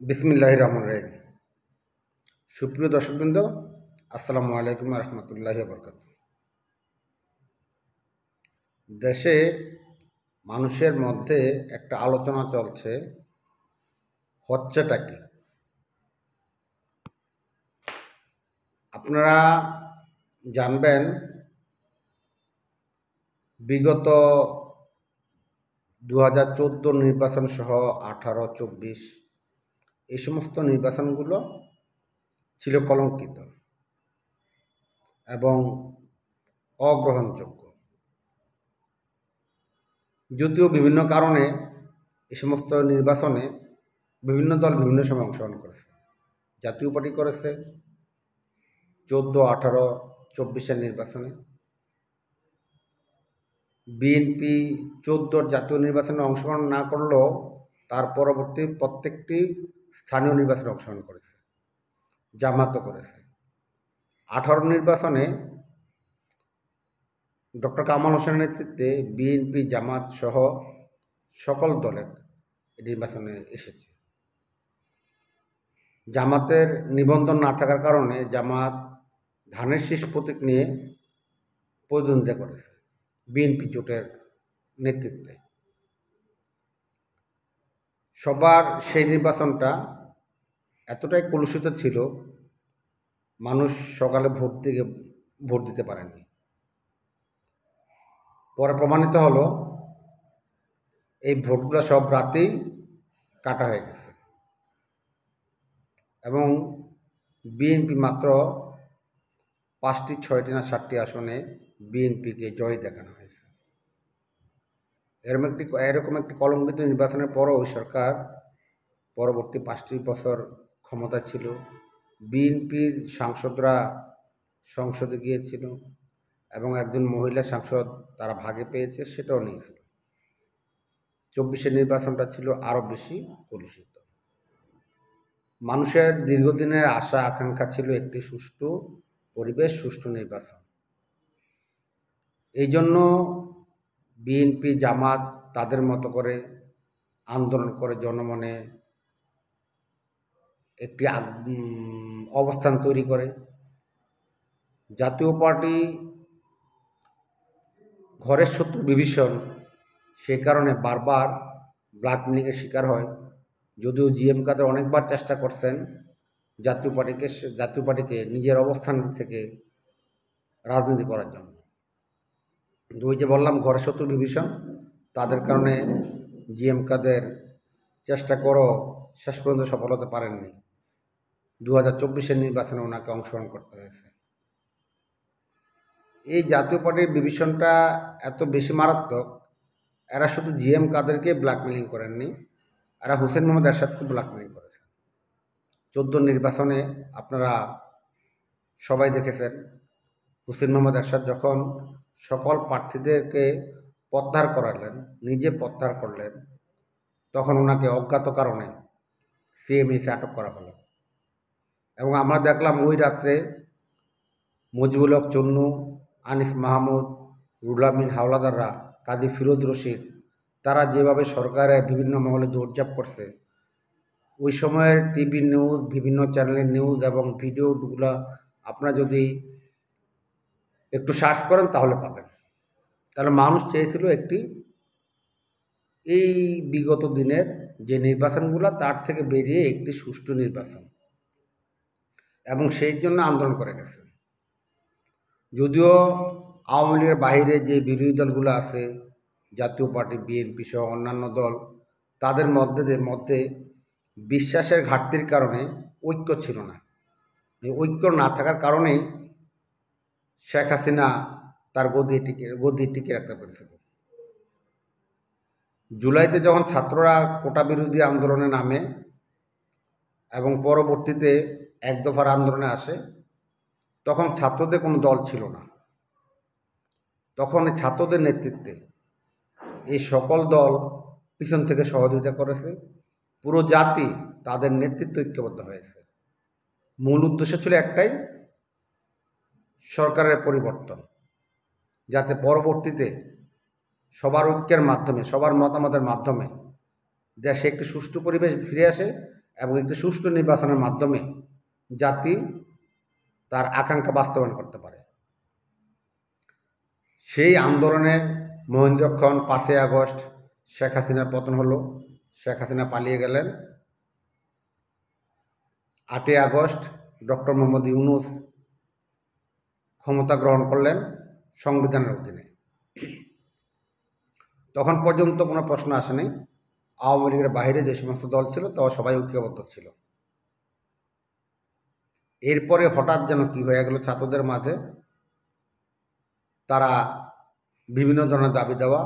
বিসমিল্লাহির রহমানির রহিম। সুপ্রিয় দর্শকবৃন্দ, আসসালামু আলাইকুম রহমতুল্লাহি বরকাত। দেশে মানুষের মধ্যে একটা আলোচনা চলছে, হচ্ছেটা কি। আপনারা জানবেন, বিগত 2014 নির্বাচন সহ 18-24 এই সমস্ত নির্বাচনগুলো ছিল কলঙ্কিত এবং অগ্রহণযোগ্য। যদিও বিভিন্ন কারণে এই সমস্ত নির্বাচনে বিভিন্ন দল বিভিন্ন সময় অংশগ্রহণ করেছে। জাতীয় পার্টি করেছে 14, 18, 24-এর নির্বাচনে। বিএনপি 14 জাতীয় নির্বাচনে অংশগ্রহণ না করলেও তার পরবর্তী প্রত্যেকটি স্থানীয় নির্বাচনে অংশগ্রহণ করেছে, জামাতও করেছে। 18 নির্বাচনে ডক্টর কামাল হোসেনের নেতৃত্বে বিএনপি, জামাত সহ সকল দলের নির্বাচনে এসেছে। জামাতের নিবন্ধন না থাকার কারণে জামাত ধানের শীষ প্রতীক নিয়ে প্রতিদ্বন্দ্বিতা করেছে বিএনপি জোটের নেতৃত্বে। সবার সেই নির্বাচনটা এতটাই কলুষিত ছিল, মানুষ সকালে ভোট দিতে পারেনি। পরে প্রমাণিত হলো এই ভোটগুলো সব রাতেই কাটা হয়ে গেছে এবং বিএনপি মাত্র 5টি, 6টি না 7টি আসনে বিএনপিকে জয় দেখানো হয়েছে। এরকম একটি কলঙ্কিত নির্বাচনের পরও ওই সরকার পরবর্তী 5টি বছর ক্ষমতা ছিল। বিএনপির সাংসদরা সংসদে গিয়েছিল এবং একজন মহিলা সাংসদ তারা ভাগে পেয়েছে, সেটাও নিয়েছিল। 24-এর নির্বাচনটা ছিল আরও বেশি কলুষিত। মানুষের দীর্ঘদিনের আশা আকাঙ্ক্ষা ছিল একটি সুষ্ঠু পরিবেশ, সুষ্ঠু নির্বাচন। এই জন্য বিএনপি, জামাত তাদের মতো করে আন্দোলন করে জনমনে একটি অবস্থান তৈরি করে। জাতীয় পার্টি ঘরের শত্রু বিভীষণ, সে কারণে বারবার ব্ল্যাকমেলিংয়ের শিকার হয়। যদিও জিএম কাদের অনেকবার চেষ্টা করছেন জাতীয় পার্টিকে নিজের অবস্থান থেকে রাজনীতি করার জন্য। ওই যে বললাম, ঘরের শত্রু বিভীষণ, তাদের কারণে জিএম কাদের চেষ্টা করো শেষ পর্যন্ত সফল হতে পারেননি। 2024-এর নির্বাচনে ওনাকে অংশগ্রহণ করতে হয়েছে। এই জাতীয় পার্টির বিভীষণটা এত বেশি মারাত্মক, এরা শুধু জিএম কাদেরকে ব্ল্যাকমেলিং করেননি, এরা হোসেন মোহাম্মদ এরশাদকে ব্ল্যাকমেলিং করেছেন। 14 নির্বাচনে আপনারা সবাই দেখেছেন, হোসেন মোহাম্মদ এরশাদ যখন সকল প্রার্থীদেরকে প্রত্যাহার করালেন, নিজে প্রত্যাহার করলেন, তখন ওনাকে অজ্ঞাত কারণে সিএমএইচে আটক করা হলো এবং আমরা দেখলাম ওই রাত্রে মুজিবুল হক চন্নু, আনিস মাহমুদ, রুহুল আমিন হাওলাদাররা, কাজী ফিরোজ রশিদ, তারা যেভাবে সরকারের বিভিন্ন মহলে দৌড়ঝাঁপ করছে, ওই সময়ের টিভি নিউজ, বিভিন্ন চ্যানেলের নিউজ এবং ভিডিওগুলো আপনারা যদি একটু সার্চ করেন তাহলে পাবেন। তাহলে মানুষ চেয়েছিল একটি, এই বিগত দিনের যে নির্বাচনগুলো তার থেকে বেরিয়ে একটি সুষ্ঠু নির্বাচন, এবং সেই জন্য আন্দোলন করে গেছে। যদিও আওয়ামী লীগের বাইরে যে বিরোধী দলগুলো আছে, জাতীয় পার্টি, বিএনপি সহ অন্যান্য দল, তাদের মধ্যে বিশ্বাসের ঘাটতির কারণে ঐক্য ছিল না। ঐক্য না থাকার কারণেই শেখ হাসিনা তার গদি টিকে রাখতে পেরেছিল। জুলাইতে যখন ছাত্ররা কোটা বিরোধী আন্দোলনে নামে এবং পরবর্তীতে এক দফার আন্দোলনে আসে, তখন ছাত্রদের কোনো দল ছিল না। তখন এই ছাত্রদের নেতৃত্বে এই সকল দল পিছন থেকে সহযোগিতা করেছে, পুরো জাতি তাদের নেতৃত্ব ঐক্যবদ্ধ হয়েছে। মূল উদ্দেশ্য ছিল একটাই, সরকারের পরিবর্তন, যাতে পরবর্তীতে সবার ঐক্যের মাধ্যমে, সবার মতামতের মাধ্যমে দেশে একটি সুষ্ঠু পরিবেশ ফিরে আসে এবং একটি সুষ্ঠু নির্বাচনের মাধ্যমে জাতি তার আকাঙ্ক্ষা বাস্তবায়ন করতে পারে। সেই আন্দোলনে মহেন্দ্রক্ষণ 5ই আগস্ট শেখ হাসিনার পতন হলো, শেখ হাসিনা পালিয়ে গেলেন। 8ই আগস্ট ডক্টর মোহাম্মদ ইউনূস ক্ষমতা গ্রহণ করলেন সংবিধানের অধীনে। তখন পর্যন্ত কোনো প্রশ্ন আসেনি। আওয়ামী লীগের বাইরে যে সমস্ত দল ছিল তাও সবাই ঐক্যবদ্ধ ছিল। এরপরে হঠাৎ যেন কি হয়ে গেল ছাত্রদের মাঝে, তারা বিভিন্ন ধরনের দাবি দেওয়া,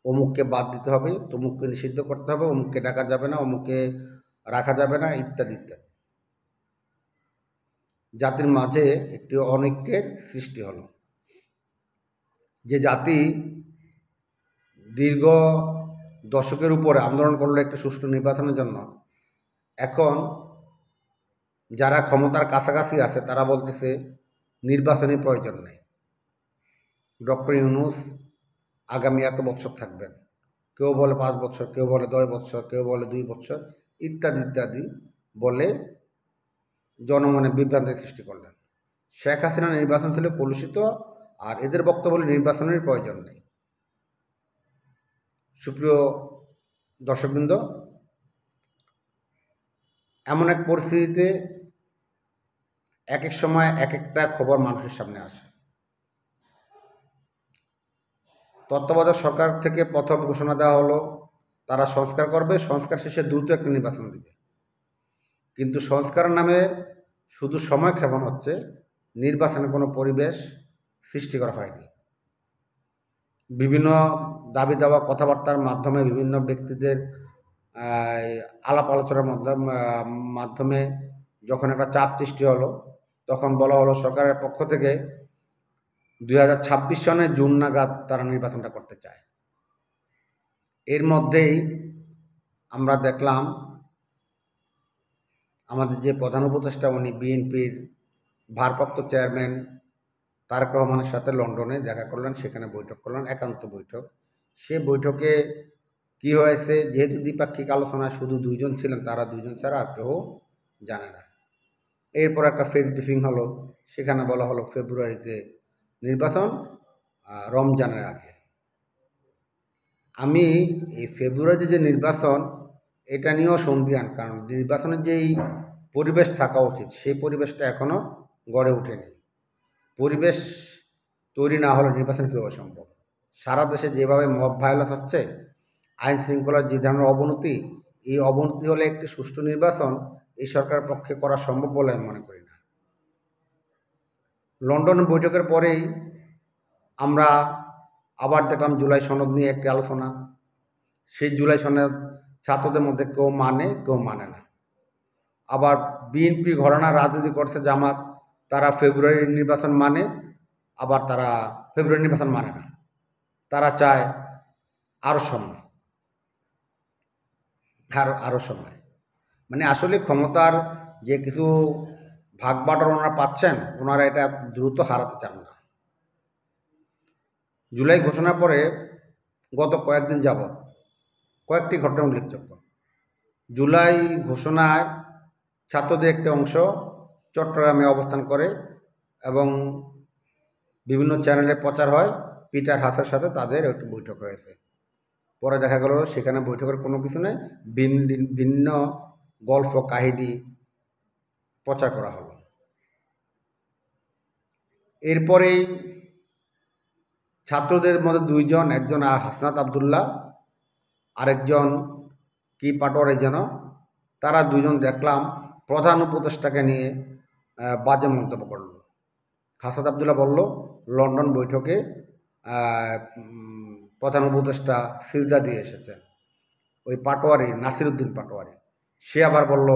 অমুককে বাদ দিতে হবে, তমুককে নিষিদ্ধ করতে হবে, অমুককে ডাকা যাবে না, অমুককে রাখা যাবে না, ইত্যাদি ইত্যাদি। জাতির মাঝে একটি অনৈক্যের সৃষ্টি হলো। যে জাতি দীর্ঘ দশকের উপরে আন্দোলন করলো একটি সুষ্ঠু নির্বাচনের জন্য, এখন যারা ক্ষমতার কাছাকাছি আছে তারা বলতেছে নির্বাচনী প্রয়োজন নেই, ডক্টর ইউনূস আগামী এত বছর থাকবেন, কেউ বলে 5 বছর, কেউ বলে 10 বছর, কেউ বলে 2 বছর, ইত্যাদি ইত্যাদি বলে জনমনে বিভ্রান্তির সৃষ্টি করলেন। শেখ হাসিনা নির্বাচন ছিল কলুষিত, আর এদের বক্তব্য হলো নির্বাচনের প্রয়োজন নেই। সুপ্রিয় দর্শকবৃন্দ, এমন এক পরিস্থিতিতে এক এক সময় এক একটা খবর মানুষের সামনে আসে। তত্ত্বাবধায়ক সরকার থেকে প্রথম ঘোষণা দেওয়া হলো তারা সংস্কার করবে, সংস্কার শেষে দ্রুত একটা নির্বাচন দিবে। কিন্তু সংস্কারের নামে শুধু সময় ক্ষেপণ হচ্ছে, নির্বাচনে কোনো পরিবেশ সৃষ্টি করা হয়নি। বিভিন্ন দাবি দেওয়া কথাবার্তার মাধ্যমে, বিভিন্ন ব্যক্তিদের আলাপ আলোচনার মাধ্যমে যখন একটা চাপ সৃষ্টি হলো, তখন বলা হলো সরকারের পক্ষ থেকে 2026 সনের জুন নাগাদ তারা নির্বাচনটা করতে চায়। এর মধ্যেই আমরা দেখলাম আমাদের যে প্রধান উপদেষ্টা, উনি বিএনপির ভারপ্রাপ্ত চেয়ারম্যান তারেক রহমানের সাথে লন্ডনে দেখা করলেন, সেখানে বৈঠক করলেন, একান্ত বৈঠক। সে বৈঠকে কি হয়েছে, যেহেতু দ্বিপাক্ষিক আলোচনায় শুধু 2 জন ছিলেন, তারা 2 জন ছাড়া আর কেউ জানে না। এরপর একটা প্রেস ব্রিফিং হলো, সেখানে বলা হলো ফেব্রুয়ারিতে নির্বাচন, রমজানের আগে। আমি এই ফেব্রুয়ারিতে যে নির্বাচন, এটা নিয়েও সন্দিহান, কারণ নির্বাচনের যেই পরিবেশ থাকা উচিত সেই পরিবেশটা এখনও গড়ে ওঠেনি। পরিবেশ তৈরি না হলে নির্বাচন কীভাবে সম্ভব? সারা দেশে যেভাবে মব ভায়োলেন্স হচ্ছে, আইন শৃঙ্খলার যে ধরনের অবনতি, এই অবনতি হলে একটি সুষ্ঠু নির্বাচন এই সরকারের পক্ষে করা সম্ভব বলে আমি মনে করি না। লন্ডন বৈঠকের পরেই আমরা আবার দেখলাম জুলাই সনদ নিয়ে একটি আলোচনা। সেই জুলাই সনদ ছাত্রদের মধ্যে কেউ মানে, কেউ মানে না। আবার বিএনপি ঘরানা রাজনীতি করছে জামাত, তারা ফেব্রুয়ারির নির্বাচন মানে, আবার তারা ফেব্রুয়ারি নির্বাচন মানে না, তারা চায় আরও সময়, আরও সময়। মানে আসলে ক্ষমতার যে কিছু ভাগ বাটোয়ারা ওনারা পাচ্ছেন, ওনারা এটা দ্রুত হারাতে চান না। জুলাই ঘোষণার পরে গত কয়েকদিন যাবৎ কয়েকটি ঘটনা উল্লেখযোগ্য। জুলাই ঘোষণায় ছাত্রদের একটি অংশ চট্টগ্রামে অবস্থান করে এবং বিভিন্ন চ্যানেলে প্রচার হয় পিটার হাসের সাথে তাদের একটি বৈঠক হয়েছে। পরে দেখা গেল সেখানে বৈঠকের কোনো কিছু নেই, ভিন্ন গল্প কাহিনী প্রচার করা হলো। এরপরেই ছাত্রদের মধ্যে 2 জন, একজন হাসনাত আবদুল্লাহ, আরেকজন কি পাটোয়ারি যেন, তারা 2 জন দেখলাম প্রধান উপদেষ্টাকে নিয়ে বাজে মন্তব্য করল। হাসনাত আবদুল্লাহ বলল লন্ডন বৈঠকে প্রধান উপদেষ্টা সিজদা দিয়ে এসেছেন। ওই পাটোয়ারি নাসিরউদ্দিন পাটোয়ারি, সে আবার বলল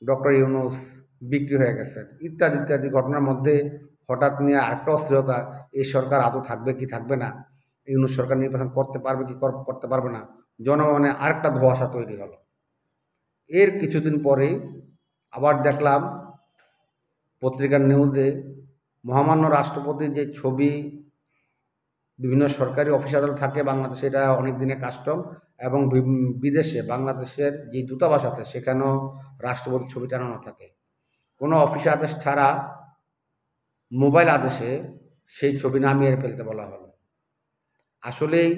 ডক্টর ইউনূস বিক্রি হয়ে গেছেন, ইত্যাদি ইত্যাদি ঘটনার মধ্যে হঠাৎ নিয়ে আরেকটা অস্থিরতা, এই সরকার আদৌ থাকবে কি থাকবে না, ইউনূস সরকার নির্বাচন করতে পারবে কি করতে পারবে না, জনমনে আরেকটা ধোঁয়াশা তৈরি হলো। এর কিছুদিন পরেই আবার দেখলাম পত্রিকার নিউজে মহামান্য রাষ্ট্রপতির যে ছবি বিভিন্ন সরকারি অফিস আদালত থাকে বাংলাদেশে, এটা অনেক দিনের কাস্টম, এবং বিদেশে বাংলাদেশের যে দূতাবাস আছে সেখানেও রাষ্ট্রপতির ছবি টানানো থাকে। কোনো অফিস আদেশ ছাড়া মোবাইল আদেশে সেই ছবি নামিয়ে ফেলতে বলা হলো। আসলেই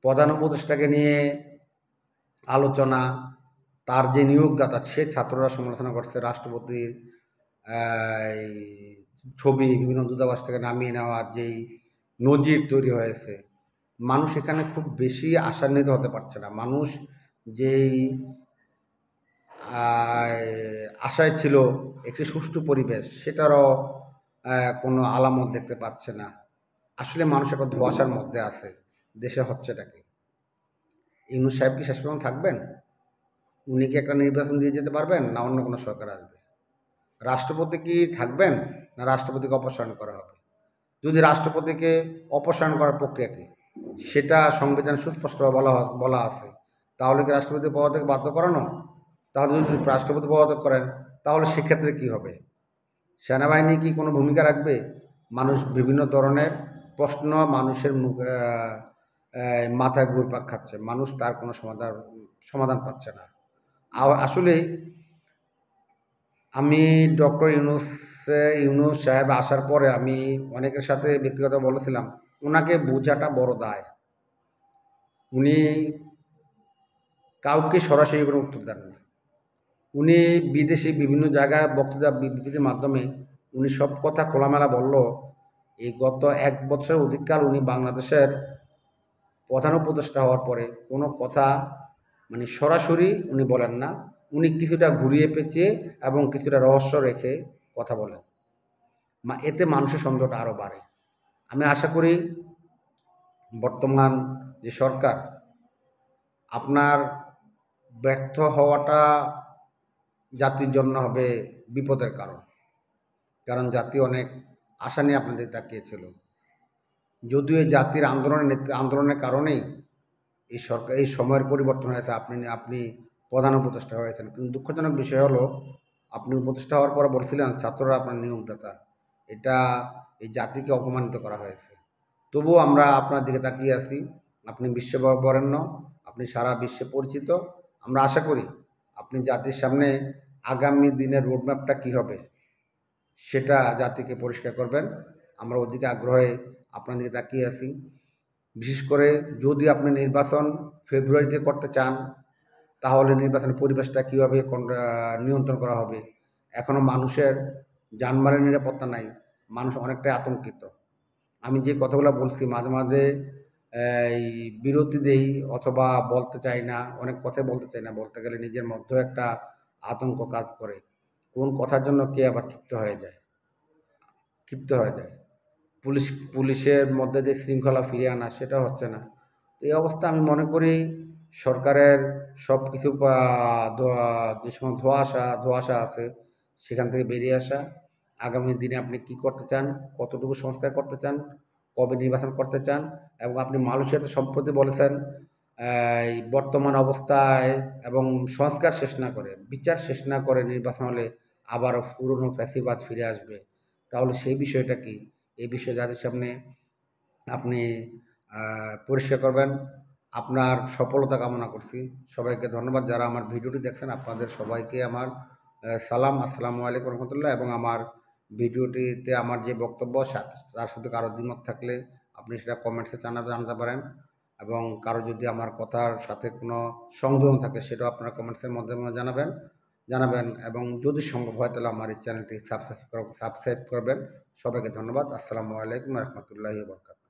প্রধান উপদেষ্টাকে নিয়ে আলোচনা, তার যে নিয়োগদাতা সে ছাত্ররা সমালোচনা করছে, রাষ্ট্রপতির এই ছবি বিভিন্ন দূতাবাস থেকে নামিয়ে নেওয়ার যেই নজির তৈরি হয়েছে, মানুষ এখানে খুব বেশি আশান্বিত হতে পারছে না। মানুষ যেই আশায় ছিল একটি সুষ্ঠু পরিবেশ, সেটারও কোনো আলামত দেখতে পাচ্ছে না। আসলে মানুষ এখন ধোঁয়াশার মধ্যে আছে। দেশে হচ্ছেটা কি? ইউনূস সাহেব কি শেষ পর্যন্ত থাকবেন? উনি কি একটা নির্বাচন দিয়ে যেতে পারবেন, না অন্য কোনো সরকার আসবে? রাষ্ট্রপতি কি থাকবেন, না রাষ্ট্রপতিকে অপসারণ করা হবে? যদি রাষ্ট্রপতিকে অপসারণ করার প্রক্রিয়া কি, সেটা সংবিধানে সুস্পষ্টভাবে বলা আছে, তাহলে কি রাষ্ট্রপতি পদত্যাগ বাধ্য করানো? তাহলে যদি রাষ্ট্রপতি পদত্যাগ করেন, তাহলে সেক্ষেত্রে কি হবে? সেনাবাহিনী কি কোনো ভূমিকা রাখবে? মানুষ বিভিন্ন ধরনের প্রশ্ন মানুষের মাথায় ঘুরপাক খাচ্ছে। মানুষ তার কোনো সমাধান পাচ্ছে না। আসলেই আমি ডক্টর ইউনূস সাহেব আসার পরে আমি অনেকের সাথে ব্যক্তিগত বলেছিলাম, ওনাকে বোঝাটা বড় দায়। উনি কাউকে সরাসরি কোনো উত্তর দেন না। উনি বিদেশি বিভিন্ন জায়গায় বক্তৃতা বিবৃতির মাধ্যমে উনি সব কথা খোলামেলা বলল। এই গত ১ বছর অধিককাল উনি বাংলাদেশের প্রধান উপদেষ্টা হওয়ার পরে কোনো কথা মানে সরাসরি উনি বলেন না। উনি কিছুটা ঘুরিয়ে পেঁচিয়ে এবং কিছুটা রহস্য রেখে কথা বলেন। এতে মানুষের সন্দেহটা আরও বাড়ে। আমি আশা করি বর্তমান যে সরকার, আপনার ব্যর্থ হওয়াটা জাতির জন্য হবে বিপদের কারণ। কারণ জাতি অনেক আশা নিয়ে আপনাদের তাকিয়েছিল। যদিও এই জাতির আন্দোলনের কারণেই এই সময়ের পরিবর্তন হয়েছে, আপনি প্রধান উপদেষ্টা হয়েছেন। কিন্তু দুঃখজনক বিষয় হলো, আপনি উপদেষ্টা হওয়ার পরে বলছিলেন ছাত্ররা আপনার নিয়োগদাতা। এটা এই জাতিকে অপমানিত করা হয়েছে। তবুও আমরা আপনার দিকে তাকিয়ে আছি। আপনি বিশ্ববরেণ্য, আপনি সারা বিশ্বে পরিচিত। আমরা আশা করি আপনি জাতির সামনে আগামী দিনের রোডম্যাপটা কী হবে সেটা জাতিকে পরিষ্কার করবেন। আমরা ওদিকে আগ্রহে আপনার দিকে তাকিয়ে আছি। বিশেষ করে যদি আপনি নির্বাচন ফেব্রুয়ারিতে করতে চান, তাহলে নির্বাচনের পরিবেশটা কীভাবে নিয়ন্ত্রণ করা হবে? এখনও মানুষের জানমালের নিরাপত্তা নাই। মানুষ অনেকটাই আতঙ্কিত। আমি যে কথাগুলো বলছি মাঝে মাঝে এই বিরতি দেই অথবা বলতে চাই না, অনেক কথাই বলতে চাই না। বলতে গেলে নিজের মধ্যেও একটা আতঙ্ক কাজ করে। কোন কথার জন্য কে আবার ক্ষিপ্ত হয়ে যায়। পুলিশের মধ্যে যে শৃঙ্খলা ফিরিয়ে আনা সেটা হচ্ছে না। তো এই অবস্থা আমি মনে করি সরকারের সব কিছু যে সময় ধোঁয়াশা আছে সেখান থেকে বেরিয়ে আসা। আগামী দিনে আপনি কি করতে চান, কতটুকু সংস্কার করতে চান, কবে নির্বাচন করতে চান, এবং আপনি মানুষের সাথে সম্প্রতি বলেছেন এই বর্তমান অবস্থায় এবং সংস্কার শেষ না করে, বিচার শেষ না করে নির্বাচন হলে আবারও পুরনো ফ্যাসিবাদ ফিরে আসবে। তাহলে সেই বিষয়টা কি? এই বিষয়ে জাতির সামনে আপনি পরিষ্কার করবেন। আপনার সফলতা কামনা করছি। সবাইকে ধন্যবাদ যারা আমার ভিডিওটি দেখছেন। আপনাদের সবাইকে আমার সালাম। আসসালামু আলাইকুম রহমতুল্লাহ। এবং আমার ভিডিওটিতে আমার যে বক্তব্য তার সাথে কারো দ্বিমত থাকলে আপনি সেটা কমেন্টসে জানাতে পারেন। এবং কারো যদি আমার কথার সাথে কোনো সংযোজন থাকে সেটাও আপনারা কমেন্টসের মাধ্যমে জানাবেন এবং যদি সম্ভব হয় তাহলে আমার এই চ্যানেলটি সাবস্ক্রাইব করবেন। সবাইকে ধন্যবাদ। আসসালামু আলাইকুম রহমতুল্লাহি ওয়া বারাকাতুহু।